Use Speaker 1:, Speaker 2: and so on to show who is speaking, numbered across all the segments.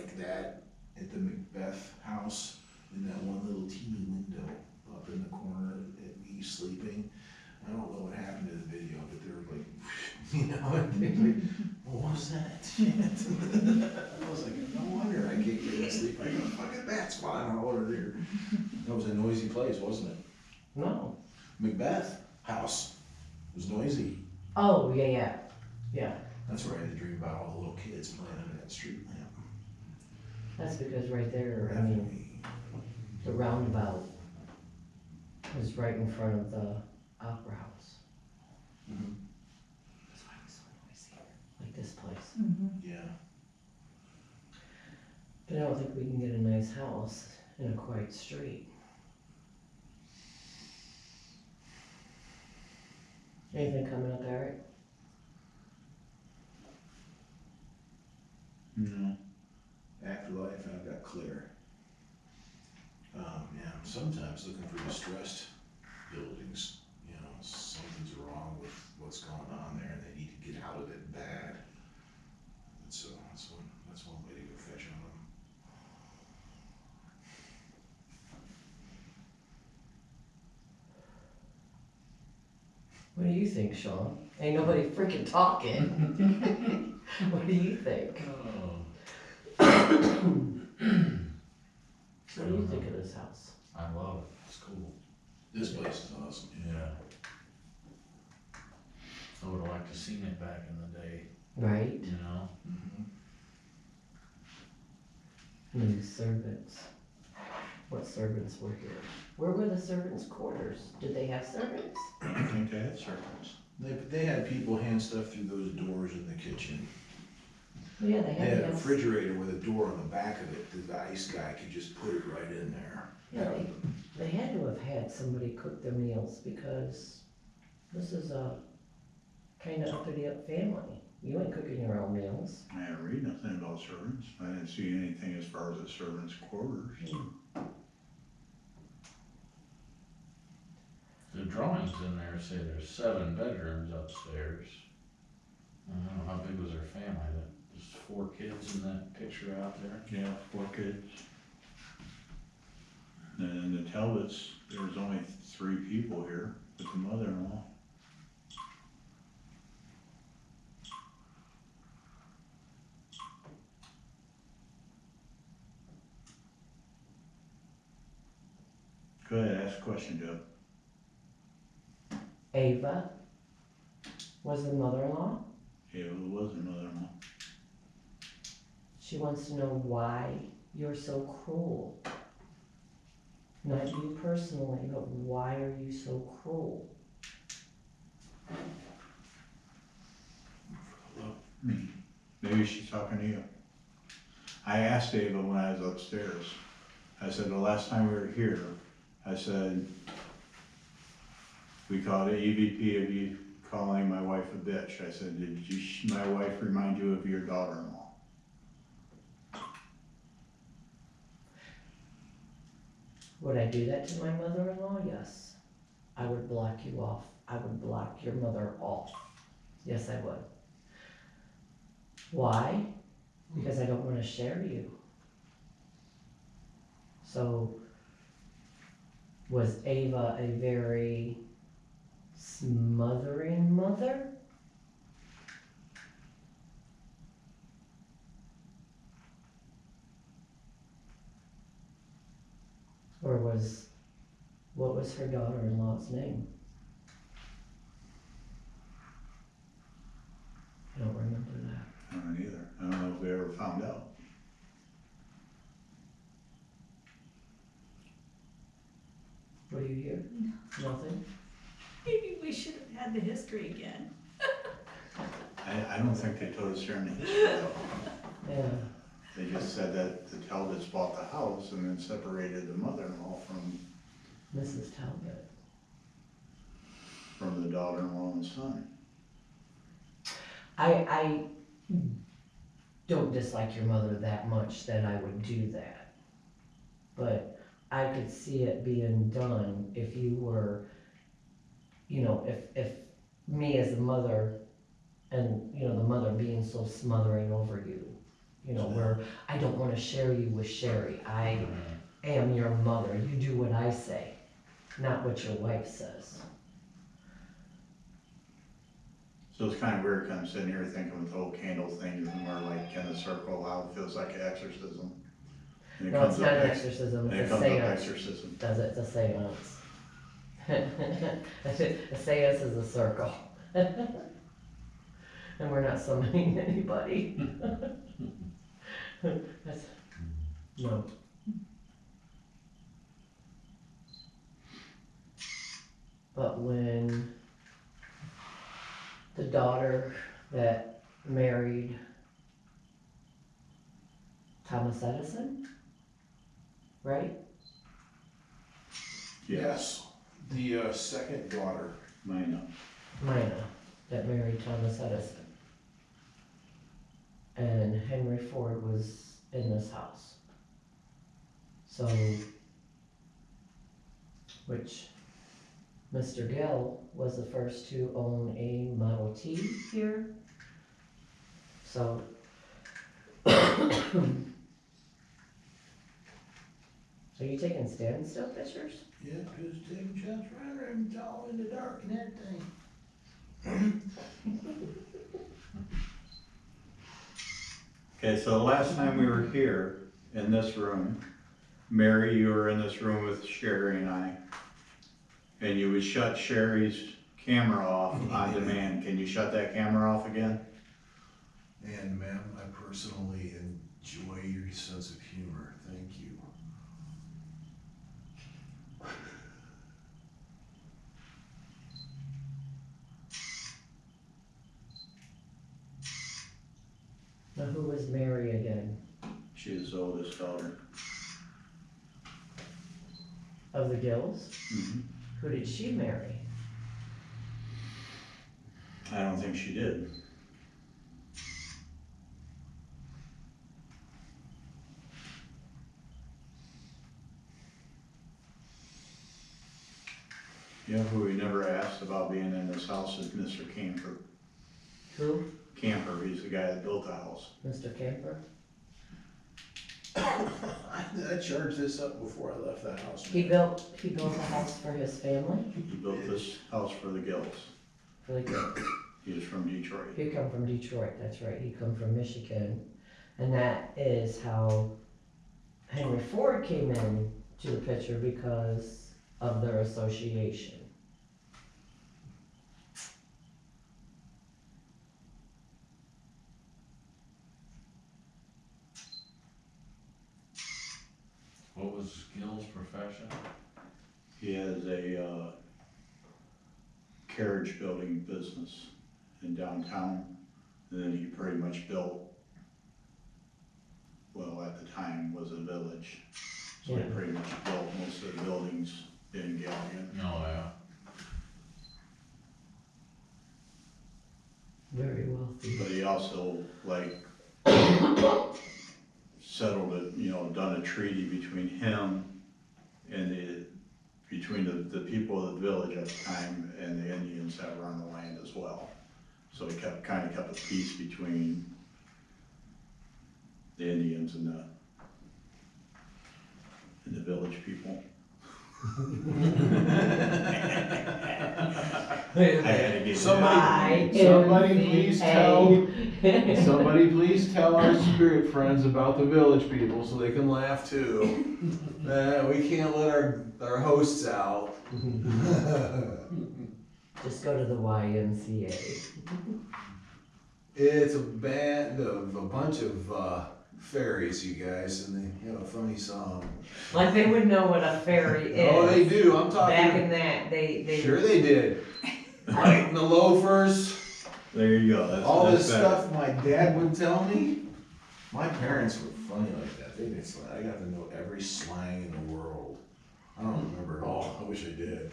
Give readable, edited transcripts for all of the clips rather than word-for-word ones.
Speaker 1: like that at the Macbeth house, in that one little teeny window up in the corner at me sleeping. I don't know what happened to the video, but they were like, you know, and they were like, what was that shit? I was like, no wonder I can't get to sleep. I go, fucking bats flying all over here. That was a noisy place, wasn't it?
Speaker 2: No.
Speaker 1: Macbeth house was noisy.
Speaker 2: Oh, yeah.
Speaker 1: That's where I had to dream about all the little kids playing under that street lamp.
Speaker 2: That's because right there, I mean, the roundabout was right in front of the Opera House.
Speaker 1: Mm-hmm.
Speaker 2: That's why it was so noisy, like this place.
Speaker 1: Yeah.
Speaker 2: But I don't think we can get a nice house in a quiet street. Anything coming up, Eric?
Speaker 1: No. Afterlife, I've got clear. Yeah, I'm sometimes looking for distressed buildings. You know, something's wrong with what's going on there and they need to get out of it bad. And so that's one way to go fetch on them.
Speaker 2: What do you think, Sean? Ain't nobody freaking talking. What do you think? What do you think of this house?
Speaker 3: I love it, it's cool.
Speaker 1: This place is awesome.
Speaker 3: Yeah. I would've liked to seen it back in the day,
Speaker 2: Right?
Speaker 3: you know?
Speaker 1: Mm-hmm.
Speaker 2: New servants. What servants were here? Where were the servants' quarters? Did they have servants?
Speaker 1: I think they had servants. They had people hand stuff through those doors in the kitchen.
Speaker 2: Yeah, they
Speaker 1: They
Speaker 2: had
Speaker 1: had a
Speaker 2: to have.
Speaker 1: refrigerator with a door on the back of it. The ice guy could just put it right in there.
Speaker 2: Yeah, they had to have had somebody cook their meals because this is a kind of uppity up family. You ain't cooking your own meals.
Speaker 4: I didn't read nothing about servants. I didn't see anything as far as the servants' quarters.
Speaker 3: The drawings in there say there's 7 bedrooms upstairs. I don't know, how big was their family? There's 4 kids in that picture out there.
Speaker 4: Yeah, 4 kids. And then the Talbots, there was only 3 people here with the mother-in-law. Go ahead, ask a question, Joe.
Speaker 2: Ava was the mother-in-law.
Speaker 4: Ava was the mother-in-law.
Speaker 2: She wants to know why you're so cruel. Not you personally, but why are you so cruel?
Speaker 4: Me. Maybe she's talking to you. I asked Ava when I was upstairs. I said, the last time we were here, I said, we called it EVP of you calling my wife a bitch. I said, did my wife remind you of your daughter-in-law?
Speaker 2: Would I do that to my mother-in-law? Yes. I would block you off. I would block your mother off. Yes, I would. Why? Because I don't want to share you. So, was Ava a very smothering mother? Or what was her daughter-in-law's name? I don't remember that.
Speaker 4: I don't either. I don't know if we ever found out.
Speaker 2: What do you hear? Nothing?
Speaker 5: Maybe we should have had the history again.
Speaker 4: I don't think they told us during the history though.
Speaker 2: Yeah.
Speaker 4: They just said that the Talbots bought the house and then separated the mother-in-law
Speaker 2: Mrs. Talbot.
Speaker 4: from the daughter-in-law and son.
Speaker 2: I don't dislike your mother that much that I would do that. But I could see it being done if you were, you know, if me as a mother and, you know, the mother being so smothering over you, you know, where I don't wanna share you with Sherry. I am your mother. You do what I say, not what your wife says.
Speaker 4: So it's kind of weird, kind of sitting here thinking with the whole candle thing, is more like in a circle, how it feels like an exorcism. And it
Speaker 2: No, it's
Speaker 4: comes
Speaker 2: not
Speaker 4: up
Speaker 2: an
Speaker 4: ex-
Speaker 2: exorcism,
Speaker 4: And it
Speaker 2: it's a
Speaker 4: comes up
Speaker 2: seance.
Speaker 4: exorcism.
Speaker 2: Does it, it's a seance. A seance is a circle. And we're not summoning anybody. That's, no. But when the daughter that married Thomas Edison, right?
Speaker 4: Yes,
Speaker 1: The second daughter,
Speaker 4: Mina.
Speaker 2: Mina, that married Thomas Edison. And Henry Ford was in this house. So, which Mr. Gill was the first to own a Model T here. So, are you taking standstill pictures?
Speaker 1: yeah, just taking shots around her and it's all in the dark and everything.
Speaker 4: Okay, so the last time we were here in this room, Mary, you were in this room with Sherry and I, and you would shut Sherry's camera off on demand. Can you shut that camera off again?
Speaker 1: And ma'am, I personally enjoy your sense of humor, thank you.
Speaker 2: Now, who was Mary again?
Speaker 4: She is the oldest daughter.
Speaker 2: Of the Gills?
Speaker 4: Mhm.
Speaker 2: Who did she marry?
Speaker 4: I don't think she did. You know who we never asked about being in this house is Mr. Camper.
Speaker 2: Who?
Speaker 4: Camper, he's the guy that built the house.
Speaker 2: Mr. Camper?
Speaker 1: I charged this up before I left that house.
Speaker 2: He built a house for his family,
Speaker 4: He built this house for the Gills.
Speaker 2: for the Gills.
Speaker 4: He was from Detroit.
Speaker 2: He come from Detroit, that's right, he come from Michigan. And that is how Henry Ford came in to the picture because of their association.
Speaker 3: What was Gil's profession?
Speaker 4: He has a carriage building business in downtown, and then he pretty much built, well, at the time was a village. So he
Speaker 2: Yeah.
Speaker 4: pretty much built most of the buildings in Gilligan.
Speaker 3: Oh, yeah.
Speaker 2: Very wealthy.
Speaker 4: But he also, like, settled it, you know, done a treaty between him and between the people of the village at the time and the Indians that were on the land as well. So he kind of kept a peace between the Indians and the village people. I had to get
Speaker 1: Somebody please tell, somebody please tell our spirit friends about the village people so they can laugh too. We can't let our hosts out.
Speaker 2: Just go to the YMCA.
Speaker 1: It's a band of a bunch of fairies, you guys, and they have a funny song.
Speaker 2: Like they would know what a fairy is.
Speaker 1: Oh, they do, I'm talking.
Speaker 2: Back in that, they.
Speaker 1: Sure they did. Right in the loafers.
Speaker 4: There you go. That's,
Speaker 1: All
Speaker 4: that's
Speaker 1: this
Speaker 4: better.
Speaker 1: stuff my dad would tell me. My parents were funny like that. They did slang. I got to know every slang in the world. I don't remember it all. I wish I did.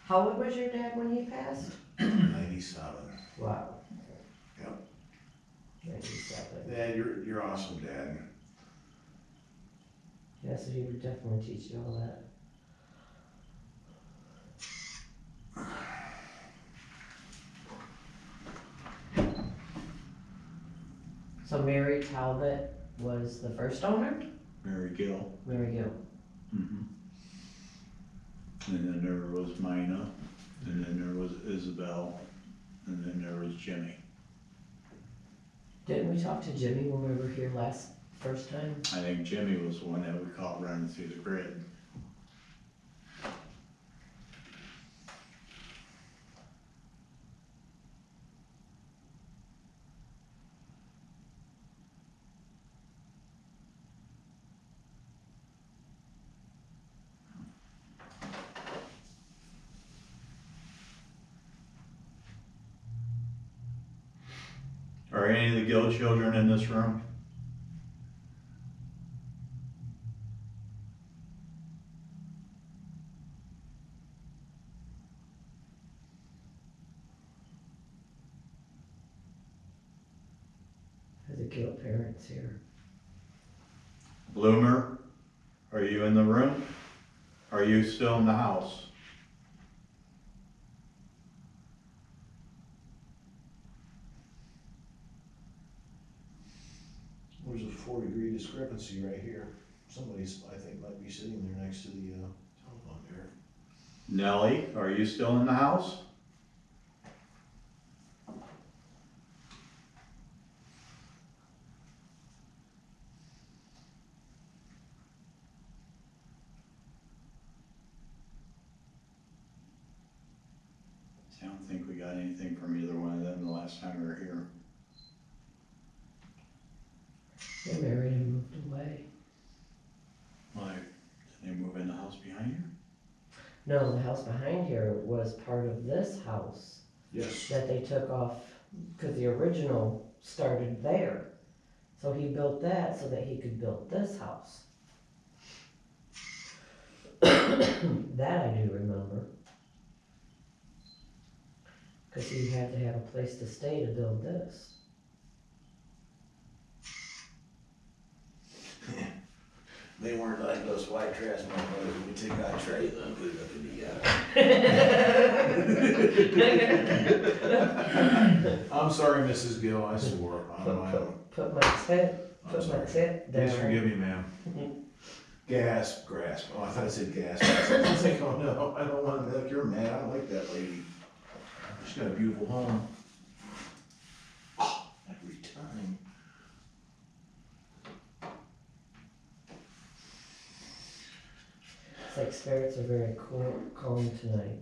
Speaker 2: How old was your dad when he passed?
Speaker 1: 97.
Speaker 2: Wow.
Speaker 1: Yep.
Speaker 2: 97.
Speaker 1: Dad, you're awesome, Dad.
Speaker 2: Yeah, so he would definitely teach you all that. So Mary Talbot was the first owner,
Speaker 4: Mary Gill.
Speaker 2: Mary Gill.
Speaker 4: Mhm. And then there was Mina, and then there was Isabel, and then there was Jimmy.
Speaker 2: Didn't we talk to Jimmy when we were here first time?
Speaker 4: I think Jimmy was the one that we caught running through the grid. Are any of the Gill children in this room?
Speaker 2: Are the Gill parents here?
Speaker 4: Bloomer, are you in the room? Are you still in the house?
Speaker 1: There's a 4-degree discrepancy right here. Somebody's, I think, might be sitting there next to the, telephone there.
Speaker 4: Nellie, are you still in the house? See, I don't think we got anything from either one of them the last time we were here.
Speaker 2: They married and moved away.
Speaker 4: Like, did they move in the house behind you?
Speaker 2: No, the house behind here was part of this house
Speaker 1: Yes.
Speaker 2: that they took off, cause the original started there. So he built that so that he could build this house. That I do remember. Cause he had to have a place to stay to build this.
Speaker 1: They weren't like those white trash motherfuckers. We take our trays and put it up in the attic. I'm sorry, Mrs. Gill, I swore on my own.
Speaker 2: Put my tit,
Speaker 1: I'm
Speaker 2: put my
Speaker 1: sorry.
Speaker 2: tit down.
Speaker 1: Please forgive me, ma'am. Gasp, grasp. Oh, I thought I said gasp. I was like, oh no, I don't want to make her mad. I don't like that lady. She's got a beautiful home. Oh, every time.
Speaker 2: It's like spirits are very calm tonight.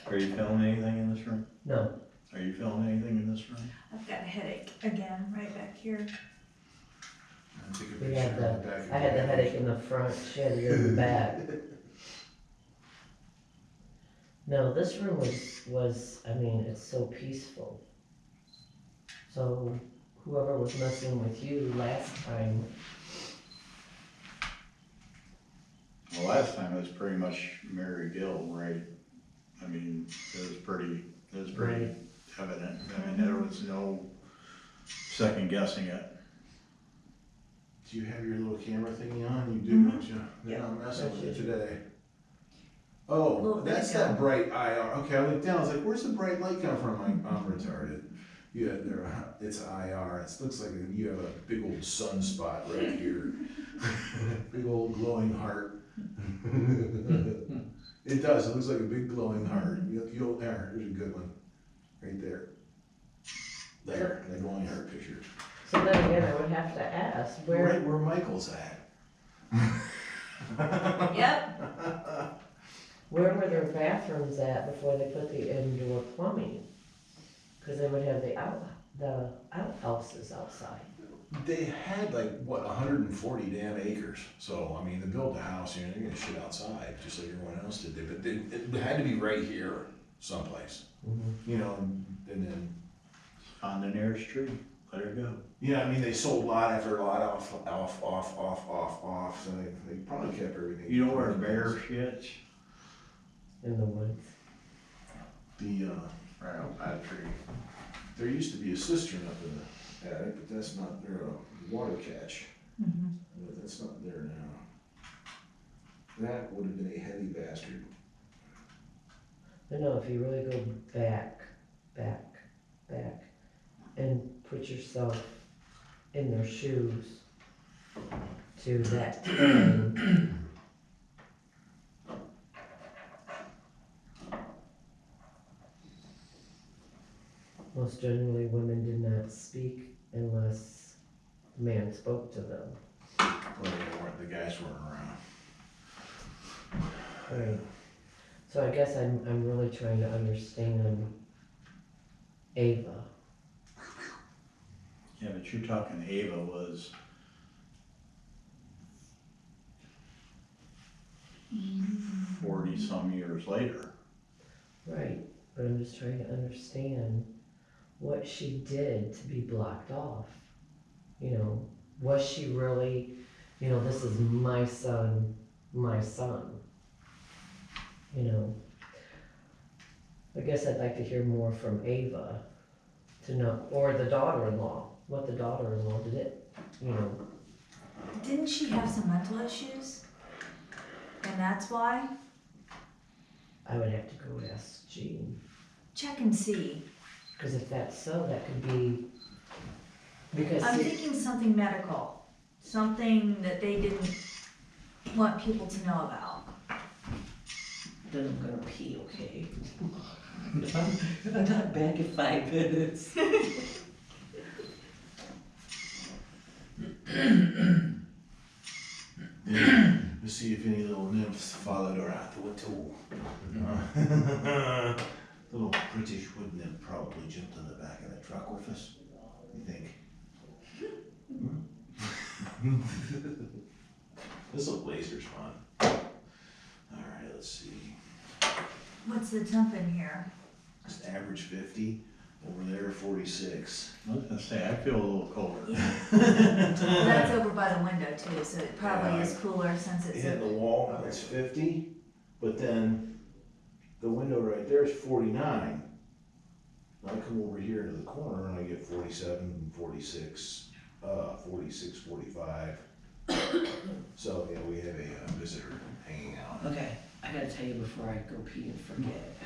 Speaker 4: Are you feeling anything in this room?
Speaker 2: No,
Speaker 4: Are you feeling anything in this room?
Speaker 5: I've got a headache again, right back here.
Speaker 1: I'll take a
Speaker 2: we
Speaker 1: picture
Speaker 2: had
Speaker 1: of
Speaker 2: the,
Speaker 1: the back of
Speaker 2: I had the
Speaker 1: your
Speaker 2: headache in the front, she had it in the back. No, this room was, I mean, it's so peaceful. So whoever was messing with you last time,
Speaker 4: The last time it was pretty much Mary Gill, right? I mean, it was pretty
Speaker 2: Right.
Speaker 4: evident. I mean, there was no second guessing it.
Speaker 1: Do you have your little camera thingy on? You do,
Speaker 5: Mhm.
Speaker 1: don't you? Yeah, I'm messing with it
Speaker 2: That's
Speaker 1: today.
Speaker 5: A
Speaker 1: Oh,
Speaker 5: little bit
Speaker 1: that's
Speaker 5: ago.
Speaker 1: that bright IR. Okay, I looked down, I was like, where's the bright light come from? I'm retarded. Yeah, it's IR. It looks like you have a big old sunspot right here. Big old glowing heart. It does, it looks like a big glowing heart. There's a good one. Right there. There, the glowing heart picture.
Speaker 2: so then again, I would have to ask,
Speaker 1: Right where Michael's at.
Speaker 5: Yep.
Speaker 2: where were their bathrooms at before they put the indoor plumbing? Cause they would have the outhouses outside.
Speaker 1: They had like, what, 140 damn acres, so, I mean, to build the house, they're gonna shit outside, just like everyone else did, but it had to be right here someplace,
Speaker 2: Mm-hmm.
Speaker 1: and then,
Speaker 4: On the nearest tree, let her go.
Speaker 1: I mean, they sold lot after lot off, so they probably kept everything.
Speaker 4: You know where a bear shits?
Speaker 2: In the woods.
Speaker 4: Right up that tree.
Speaker 1: There used to be a cistern up in the attic, but that's not, there, a water catch,
Speaker 5: Mhm.
Speaker 1: but that's not there now. That would have been a heavy bastard.
Speaker 2: But no, if you really go back, and put yourself in their shoes to that time. Most generally, women did not speak unless the man spoke to them.
Speaker 1: Well, the guys weren't around.
Speaker 2: Right. So I guess I'm really trying to understand Ava.
Speaker 4: Yeah, but you're talking Ava was 40-some years later.
Speaker 2: Right, but I'm just trying to understand what she did to be blocked off. You know, was she really, you know, this is my son, my son. You know, I guess I'd like to hear more from Ava to know, or the daughter-in-law, what the daughter-in-law did it, you know.
Speaker 5: Didn't she have some mental issues? And that's why?
Speaker 2: I would have to go ask Jean,
Speaker 5: Check and see.
Speaker 2: because if that's so, that could be, because
Speaker 5: I'm
Speaker 2: see,
Speaker 5: thinking something medical, something that they didn't want people to know about.
Speaker 2: then I'm gonna pee, okay? If I'm not back in 5 minutes.
Speaker 1: Yeah, to see if any little nymphs followed her out the window. Little British wood nymph probably jumped in the back of the truck with us. You think? Hmm? This little blazer's fun. Alright, let's see.
Speaker 5: What's the temp in here?
Speaker 1: It's average 50, over there 46.
Speaker 4: I was gonna say, I feel a little colder.
Speaker 5: Well, that's over by the window too, so it probably is cooler since it's.
Speaker 1: Hitting the wall, it's 50, but then the window right there is 49. I come over here to the corner and I get 47, 46, 46, 45. So, yeah, we have a visitor hanging out
Speaker 2: Okay, I gotta tell you before I go pee and forget.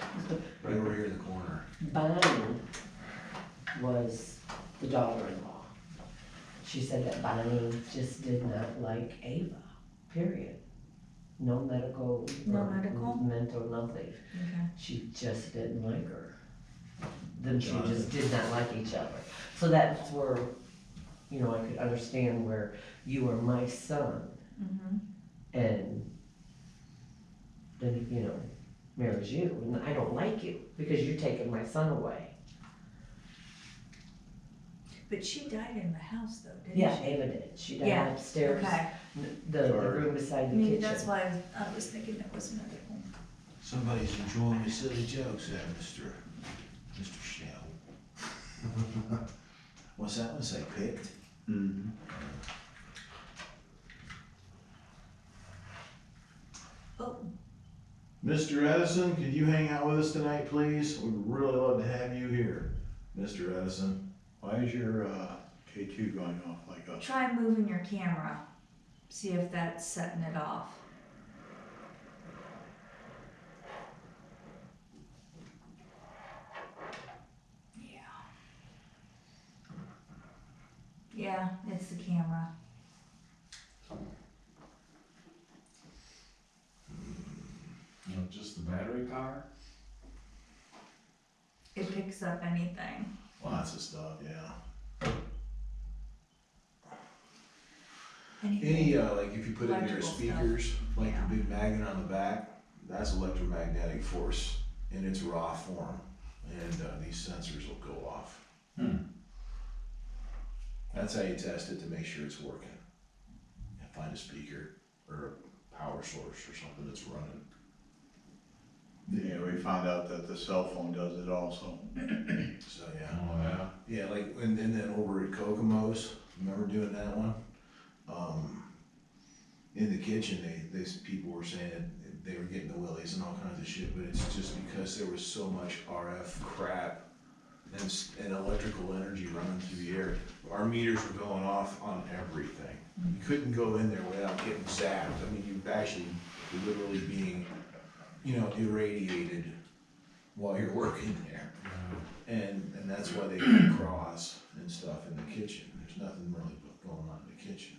Speaker 1: right over here in the corner.
Speaker 2: Bonnie was the daughter-in-law. She said that Bonnie just did not like Ava, period. No medical.
Speaker 5: No
Speaker 2: or
Speaker 5: medical?
Speaker 2: Mental, nothing.
Speaker 5: Okay.
Speaker 2: She just didn't like her. Then she just did not like each other. So that's where, you know, I could understand where you are my son
Speaker 5: Mm-hmm.
Speaker 2: and then, you know, marries you. And I don't like you because you're taking my son away.
Speaker 5: But she died in the house though, didn't she?
Speaker 2: Yeah, Ava did. She died
Speaker 5: Yeah,
Speaker 2: upstairs,
Speaker 5: Okay,
Speaker 2: the room beside the
Speaker 5: maybe
Speaker 2: kitchen.
Speaker 5: that's why I was thinking it was medical.
Speaker 1: Somebody's enjoying my silly jokes there, Mr. Schnell. What's that one say, picked?
Speaker 4: Mhm.
Speaker 5: Oh,
Speaker 1: Mr. Edison, could you hang out with us tonight, please? We'd really love to have you here, Mr. Edison.
Speaker 4: Why is your K2 going off like a?
Speaker 5: try moving your camera. See if that's setting it off. Yeah. Yeah, it's the camera.
Speaker 3: You know, just the battery power?
Speaker 5: It picks up anything.
Speaker 1: Lots of stuff, yeah.
Speaker 5: Anything.
Speaker 1: Any, like if you put it in your
Speaker 5: Electrical stuff.
Speaker 1: speakers, like
Speaker 5: Yeah.
Speaker 1: the big magnet on the back, that's electromagnetic force in its raw form. And these sensors will go off.
Speaker 3: Hmm.
Speaker 1: That's how you test it to make sure it's working. And find a speaker or a power source or something that's running.
Speaker 4: Yeah, we found out that the cell phone does it also.
Speaker 1: So, yeah.
Speaker 3: Oh, yeah.
Speaker 1: Yeah, like, and then over at Kokomo's, remember doing that one? In the kitchen, these people were saying that they were getting the willies and all kinds of shit, but it's just because there was so much RF crap and electrical energy running through the air. Our meters were going off on everything. You couldn't go in there without getting zapped. I mean, you're actually literally being, you know, irradiated while you're working there. And that's why they put cross and stuff in the kitchen. There's nothing really going on in the kitchen.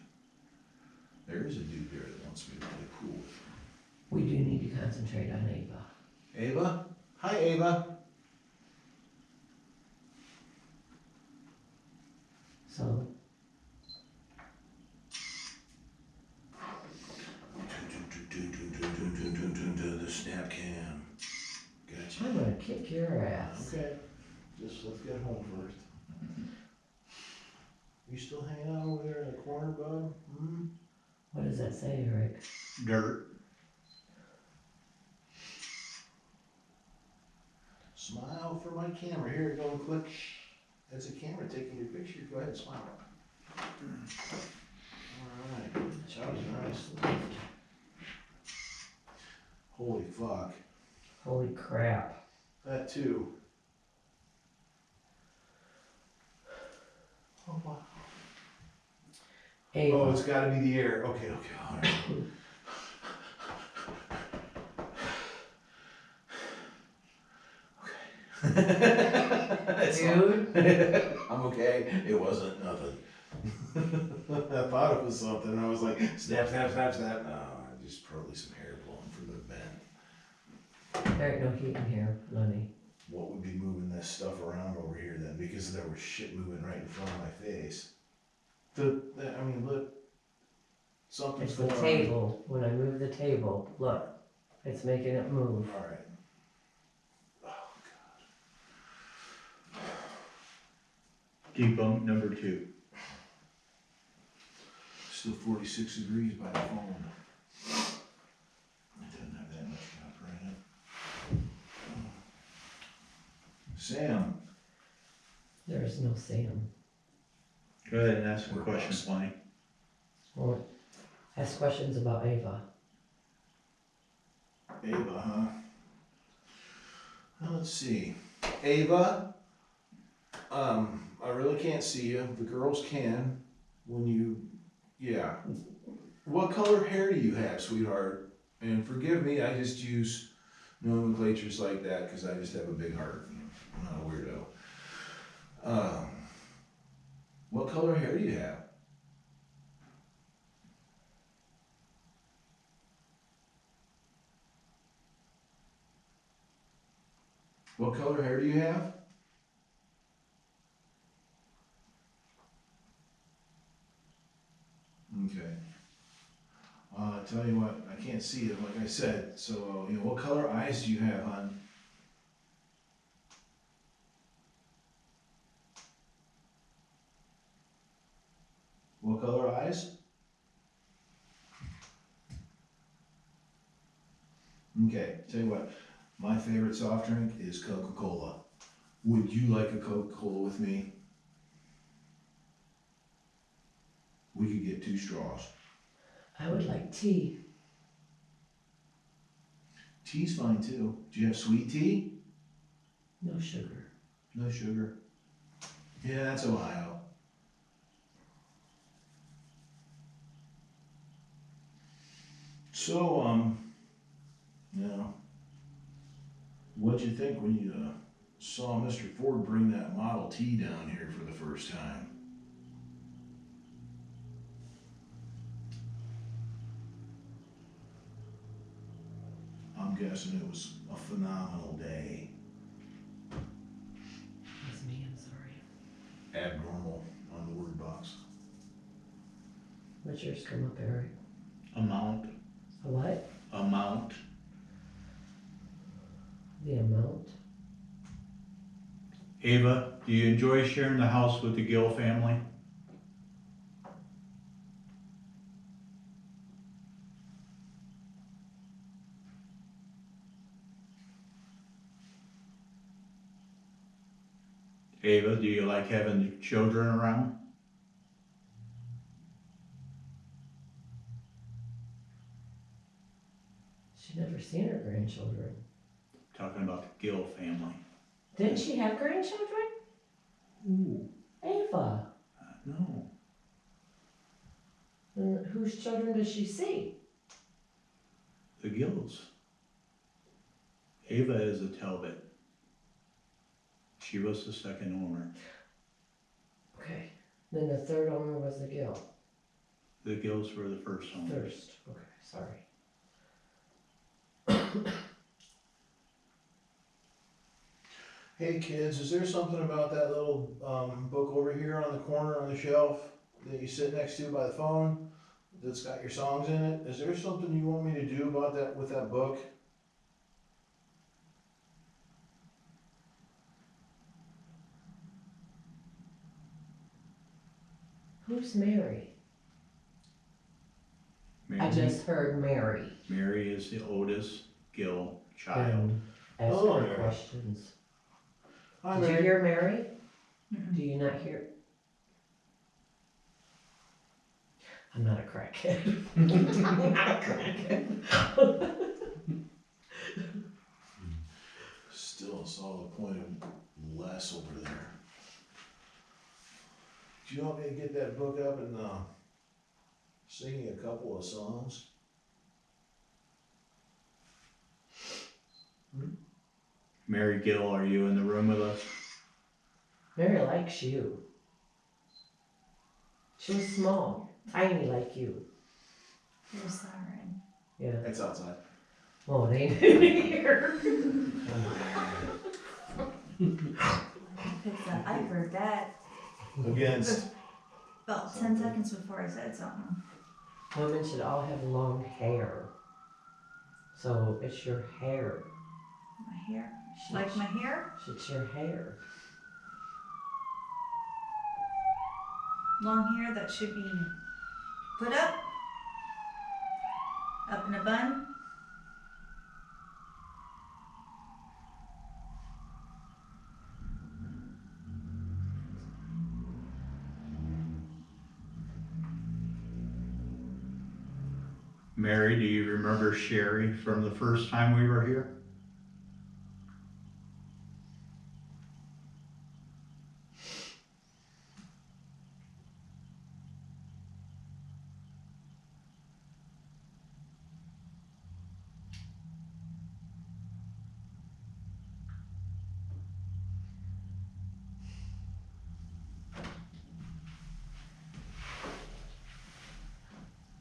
Speaker 1: There is a dude there that wants me to play pool with him.
Speaker 2: We do need to concentrate on Ava.
Speaker 1: Ava? Hi, Ava.
Speaker 2: So,
Speaker 1: The snap cam. Gotcha.
Speaker 2: I'm gonna kick your ass.
Speaker 1: Okay, just let's get home first. You still hanging out over there in the corner, bud? Hmm?
Speaker 2: What does that say, Eric?
Speaker 4: Dirt.
Speaker 1: Smile for my camera. Here you go, click. That's a camera taking your picture. Go ahead, smile. Alright, that was nice. Holy fuck.
Speaker 2: Holy crap.
Speaker 1: That too. Oh, wow.
Speaker 2: Ava.
Speaker 1: Oh, it's gotta be the air. Okay, alright.
Speaker 2: Dude.
Speaker 1: I'm okay. It wasn't nothing. I thought it was something. I was like, snap, snap, snap, snap. No, just probably some hair blowing from the vent.
Speaker 2: There ain't no heat in here, Lenny.
Speaker 1: What would be moving this stuff around over here then? Because there was shit moving right in front of my face. I mean, look. Something's
Speaker 2: It's the
Speaker 1: going on.
Speaker 2: table. When I move the table, look, it's making it move.
Speaker 1: Alright.
Speaker 4: Deep bump number 2.
Speaker 1: Still 46 degrees by the phone. It doesn't have that much copper in it. Sam.
Speaker 2: There's no Sam.
Speaker 4: Go ahead and ask some
Speaker 1: Work
Speaker 4: questions,
Speaker 1: box.
Speaker 4: Lenny.
Speaker 2: Well, ask questions about Ava.
Speaker 1: Ava, huh? Well, let's see. Ava, I really can't see you. The girls can. When you, yeah. What color hair do you have, sweetheart? And forgive me, I just use nomenclatures like that because I just have a big heart. I'm not a weirdo. What color hair do you have? What color hair do you have? Okay. I tell you what, I can't see it, like I said, so, you know, what color eyes do you have, hon? What color eyes? Okay, tell you what, my favorite soft drink is Coca-Cola. Would you like a Coca-Cola with me? We could get 2 straws.
Speaker 2: I would like tea.
Speaker 1: Tea's fine too. Do you have sweet tea?
Speaker 2: No sugar.
Speaker 1: No sugar. Yeah, that's Ohio. So, you know, what'd you think when you saw Mr. Ford bring that Model T down here for the first time? I'm guessing it was a phenomenal day.
Speaker 2: That's me, I'm sorry.
Speaker 1: Abnormal on the word box.
Speaker 2: What's yours come up, Eric?
Speaker 4: Amount.
Speaker 2: A what?
Speaker 4: Amount.
Speaker 2: The amount?
Speaker 4: Ava, do you enjoy sharing the house with the Gill family? Ava, do you like having the children around?
Speaker 2: She's never seen her grandchildren.
Speaker 4: Talking about the Gill family.
Speaker 2: Didn't she have grandchildren?
Speaker 4: Ooh,
Speaker 2: Ava.
Speaker 4: no.
Speaker 2: And whose children does she see?
Speaker 4: The Gills. Ava is a Talbot. She was the second owner.
Speaker 2: Okay. Then the third owner was the Gill.
Speaker 4: The Gills were the first owners.
Speaker 2: First, okay, sorry.
Speaker 1: Hey kids, is there something about that little, book over here on the corner on the shelf that you sit next to by the phone? That's got your songs in it? Is there something you want me to do about that, with that book?
Speaker 2: Who's Mary? I
Speaker 4: Mary,
Speaker 2: just heard Mary.
Speaker 4: Mary is the oldest Gill child.
Speaker 2: And ask
Speaker 1: Oh,
Speaker 2: her
Speaker 1: yeah.
Speaker 2: questions.
Speaker 1: Hi,
Speaker 2: Did you
Speaker 1: Mary.
Speaker 2: hear Mary?
Speaker 5: Mm-mm.
Speaker 2: Do you not hear? I'm not a crackhead. I'm not a crackhead.
Speaker 1: Still saw the point of less over there. Do you want me to get that book up and, sing you a couple of songs?
Speaker 4: Mary Gill, are you in the room with us?
Speaker 2: Mary likes you. She was small, tiny like you.
Speaker 5: Here's siren.
Speaker 2: Yeah.
Speaker 1: It's outside.
Speaker 2: Well, it ain't in here.
Speaker 5: Fix that. I heard that
Speaker 1: Against.
Speaker 5: about 10 seconds before I said something.
Speaker 2: Women should all have long hair. So it's your hair.
Speaker 5: My hair. Like my hair?
Speaker 2: It's your hair.
Speaker 5: Long hair that should be put up in a bun.
Speaker 4: Mary, do you remember Sherry from the first time we were here?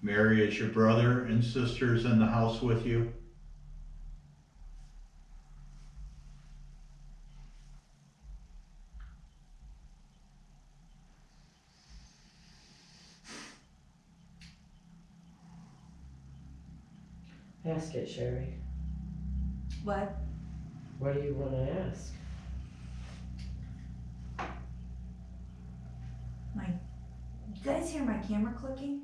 Speaker 4: Mary, is your brother and sisters in the house with you?
Speaker 2: Ask it, Sherry.
Speaker 5: What?
Speaker 2: What do you want to ask?
Speaker 5: You guys hear my camera clicking?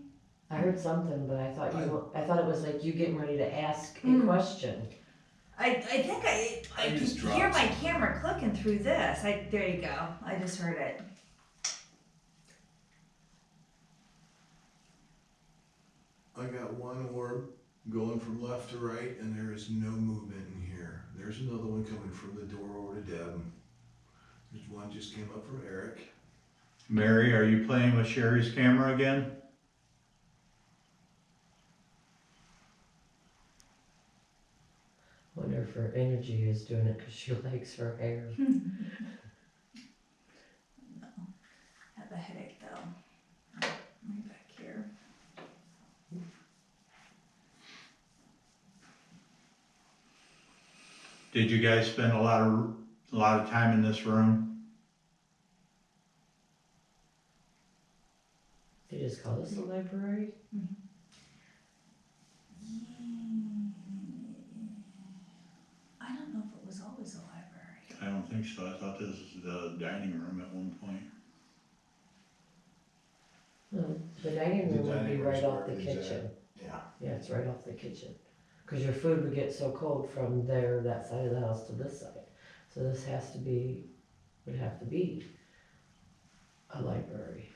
Speaker 2: I heard something, but I thought I thought it was like you getting ready to ask a
Speaker 5: Mm.
Speaker 2: question.
Speaker 5: I think I
Speaker 1: I
Speaker 5: can
Speaker 1: just
Speaker 5: hear
Speaker 1: dropped
Speaker 5: my camera clicking through this. There you go. I just heard it.
Speaker 1: I got one orb going from left to right, and there is no movement in here. There's another one coming from the door over to Deb. There's one just came up from Eric.
Speaker 4: Mary, are you playing with Sherry's camera again?
Speaker 2: Wonder if her energy is doing it because she likes her hair.
Speaker 5: No. Have a headache though. Right back here.
Speaker 4: Did you guys spend a lot of time in this room?
Speaker 2: They just call this a library?
Speaker 5: I don't know if it was always a library.
Speaker 4: I don't think so. I thought this was the dining room at one point.
Speaker 2: No, the dining
Speaker 1: The
Speaker 2: room would be
Speaker 1: dining
Speaker 2: right
Speaker 1: room's
Speaker 2: off the
Speaker 1: where it is
Speaker 2: kitchen.
Speaker 1: Yeah.
Speaker 2: Yeah, it's right off the kitchen. Because your food would get so cold from there, that side of the house to this side. So this would have to be a library.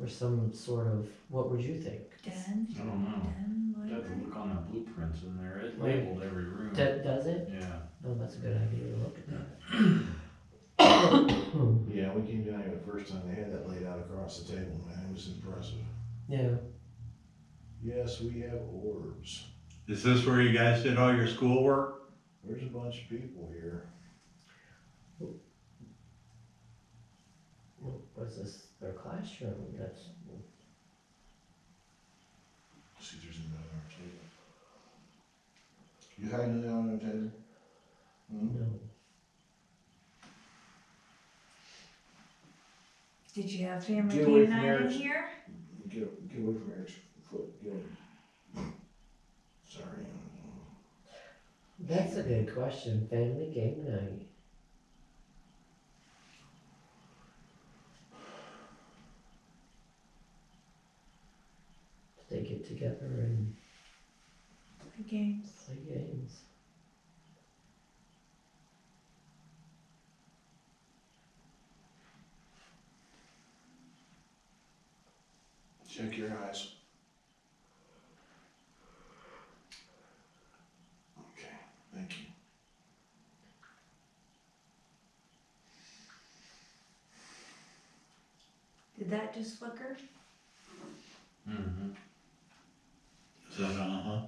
Speaker 2: Or some sort of, what would you think?
Speaker 5: Den?
Speaker 3: I don't know.
Speaker 5: Den
Speaker 3: You have to
Speaker 5: library?
Speaker 3: look on the blueprints in there, it
Speaker 2: Right.
Speaker 3: labeled every room.
Speaker 2: Does it?
Speaker 3: Yeah.
Speaker 2: Oh, that's a good idea to look at that.
Speaker 1: Yeah, we came down here the first time, they had that laid out across the table, man, it was impressive.
Speaker 2: Yeah.
Speaker 1: Yes, we have orbs.
Speaker 4: Is this where you guys did all your schoolwork?
Speaker 1: There's a bunch of people here.
Speaker 2: Was this their classroom, that's,
Speaker 1: See if there's anything on our table. You had anything on our table? Hmm?
Speaker 2: no.
Speaker 5: Did you have family
Speaker 1: Get away
Speaker 5: game
Speaker 1: from
Speaker 5: night in
Speaker 1: Eric's.
Speaker 5: here?
Speaker 1: Get away from Eric's foot, get him. Sorry.
Speaker 2: That's a good question, family game night. They get together and
Speaker 5: The games.
Speaker 2: play games.
Speaker 1: Check your eyes. Okay, thank you.
Speaker 5: Did that just flicker?
Speaker 3: Mm-hmm,
Speaker 4: Says, uh-huh.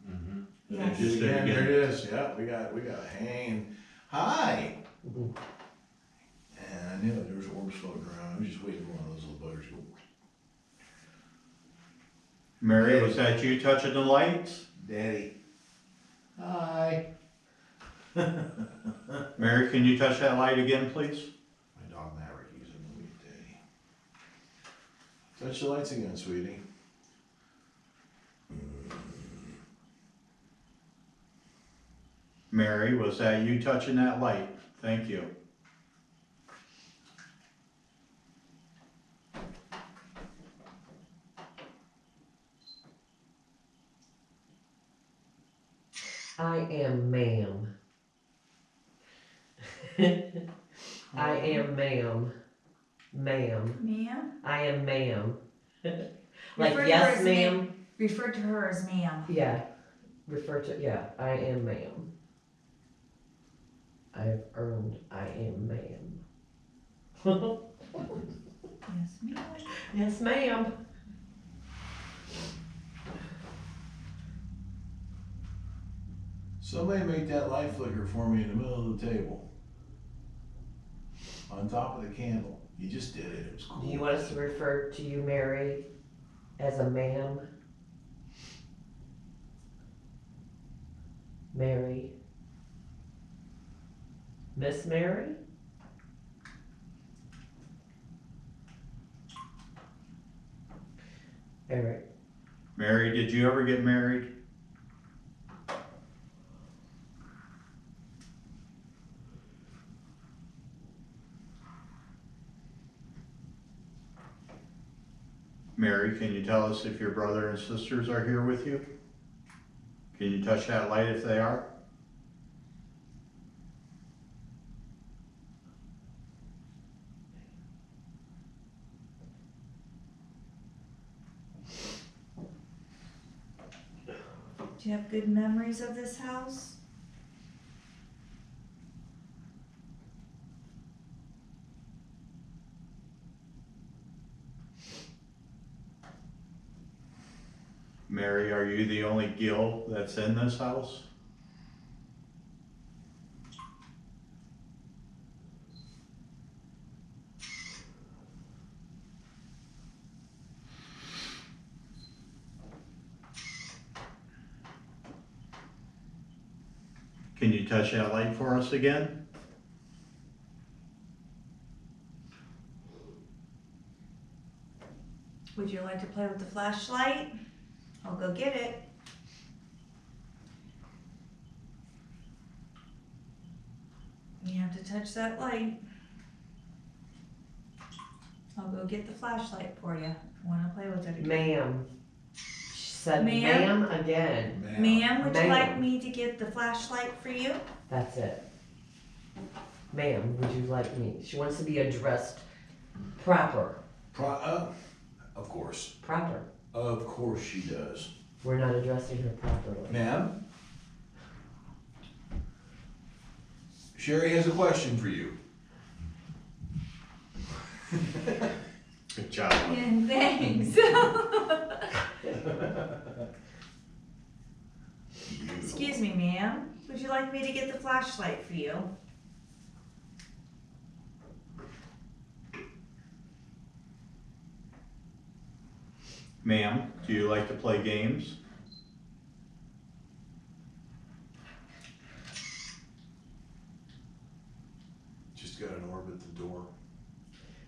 Speaker 3: mm-hmm.
Speaker 5: Yes.
Speaker 4: Just did it
Speaker 1: Again, there
Speaker 4: again.
Speaker 1: it is, yeah, we got a hang. Hi!
Speaker 2: Mhm.
Speaker 1: And I knew it, there was orbs floating around, I was just waiting for one of those little buggers to go.
Speaker 4: Mary, was that you touching the lights?
Speaker 1: Daddy. Hi.
Speaker 4: Mary, can you touch that light again, please?
Speaker 1: My dog Maverick, he's in the weed, Daddy. Touch the lights again, sweetie.
Speaker 4: Mary, was that you touching that light? Thank you.
Speaker 2: I am ma'am. I am ma'am. Ma'am.
Speaker 5: Ma'am?
Speaker 2: I am ma'am. Like,
Speaker 5: Refer to her
Speaker 2: yes,
Speaker 5: as
Speaker 2: ma'am.
Speaker 5: Refer to her as ma'am.
Speaker 2: Yeah. Refer to, yeah, I am ma'am. I have earned, I am ma'am.
Speaker 5: Yes, ma'am.
Speaker 2: Yes, ma'am.
Speaker 1: Somebody make that light flicker for me in the middle of the table. On top of the candle. You just did it, it was cool.
Speaker 2: Do you want us to refer to you, Mary, as a ma'am? Mary? Miss Mary? Eric?
Speaker 4: Mary, did you ever get married? Mary, can you tell us if your brother and sisters are here with you? Can you touch that light if they are?
Speaker 5: Do you have good memories of this house?
Speaker 4: Mary, are you the only Gil that's in this house? Can you touch that light for us again?
Speaker 5: Would you like to play with the flashlight? I'll go get it. You have to touch that light. I'll go get the flashlight for you. If you wanna play with it again.
Speaker 2: Ma'am. She said
Speaker 5: Ma'am?
Speaker 2: ma'am again.
Speaker 5: Ma'am, would you
Speaker 2: Ma'am.
Speaker 5: like me to get the flashlight for you?
Speaker 2: That's it. Ma'am, would you like me? She wants to be addressed proper.
Speaker 1: Of course.
Speaker 2: Proper.
Speaker 1: Of course she does.
Speaker 2: We're not addressing her properly.
Speaker 1: Ma'am? Sherry has a question for you.
Speaker 4: Good job.
Speaker 5: Yeah, thanks. Excuse me, ma'am. Would you like me to get the flashlight for you?
Speaker 4: Ma'am, do you like to play games?
Speaker 1: Just got an orb at the door.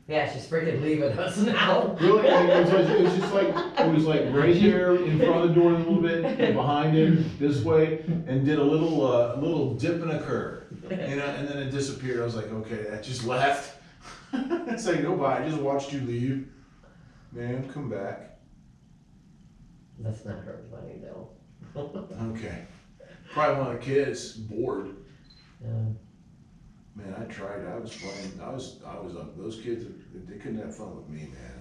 Speaker 2: Yeah, she's freaking leaving us now.
Speaker 6: Really, I mean, it was just like, it was like right there in front of the door a little bit, and behind him, this way, and did a little dip and a curve.
Speaker 1: You know, and then it disappeared. I was like, okay, that just left. It's like, no, bye. I just watched you leave. Ma'am, come back.
Speaker 2: That's not her money though.
Speaker 1: Okay. Probably one of the kids bored.
Speaker 2: Yeah.
Speaker 1: Man, I tried. I was playing. I was up. Those kids, they couldn't have fun with me, man.